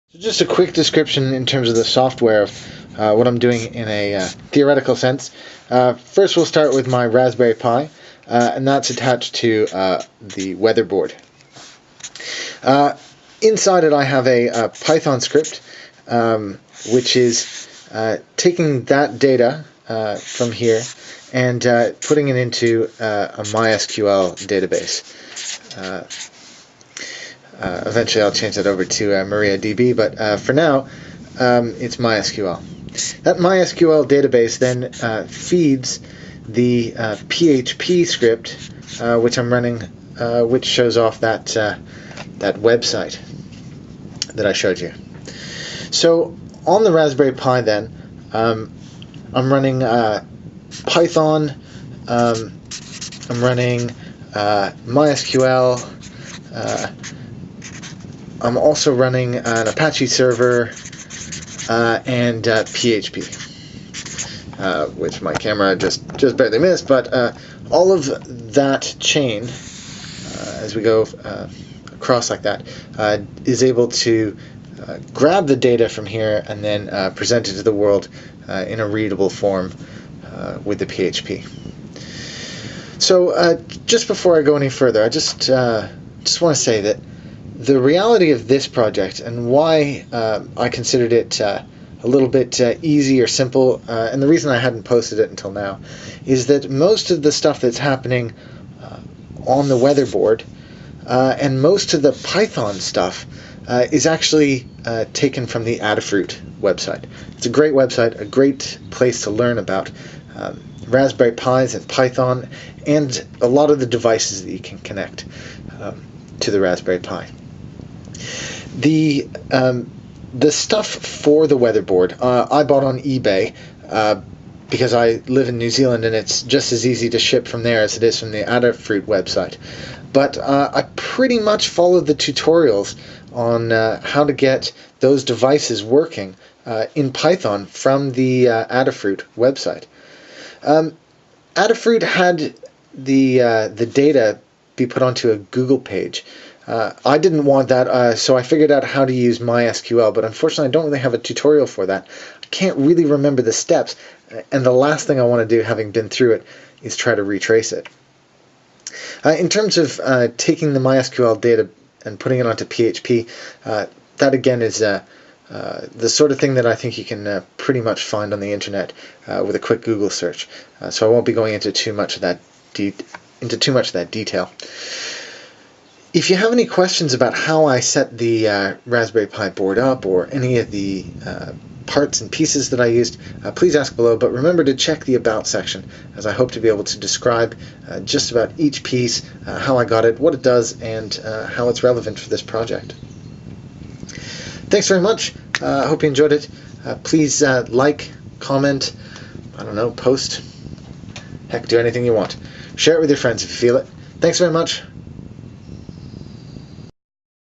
So just a quick description in terms of the software of what I'm doing in a theoretical sense. First we'll start with my Raspberry Pi, and that's attached to the weatherboard. Inside it I have a Python script which is taking that data from here and putting it into a MySQL database. Eventually I'll change that over to MariaDB, but for now it's MySQL. That MySQL database then feeds the PHP script which I'm running, which shows off that website that I showed you. So on the Raspberry Pi then, I'm running Python, I'm running MySQL, I'm also running an Apache server and PHP, which my camera just barely missed, but all of that chain, as we go across like that, is able to grab the data from here and then present it to the world in a readable form with the PHP. So just before I go any further, I just want to say that the reality of this project and why I considered it a little bit easy or simple, and the reason I hadn't posted it until now, is that most of the stuff that's happening on the weatherboard and most of the Python stuff is actually taken from the Adafruit website. It's a great website, a great place to learn about Raspberry Pis and Python and a lot of the devices that you can connect to the Raspberry Pi. The stuff for the weatherboard I bought on eBay because I live in New Zealand and it's just as easy to ship from there as it is from the Adafruit website. But I pretty much followed the tutorials on how to get those devices working in Python from the Adafruit website. Adafruit had the data be put onto a Google page. I didn't want that, so I figured out how to use MySQL, but unfortunately I don't really have a tutorial for that. I can't really remember the steps, and the last thing I want to do, having been through it, is try to retrace it. In terms of taking the MySQL data and putting it onto PHP, that again is the sort of thing that I think you can pretty much find on the internet with a quick Google search. So I won't be going into too much of that detail. If you have any questions about how I set the Raspberry Pi board up or any of the parts and pieces that I used, please ask below, but remember to check the About section, as I hope to be able to describe just about each piece, how I got it, what it does, and how it's relevant for this project. Thanks very much. I hope you enjoyed it. Please like, comment, I don't know, post, heck, do anything you want. Share it with your friends if you feel it. Thanks very much.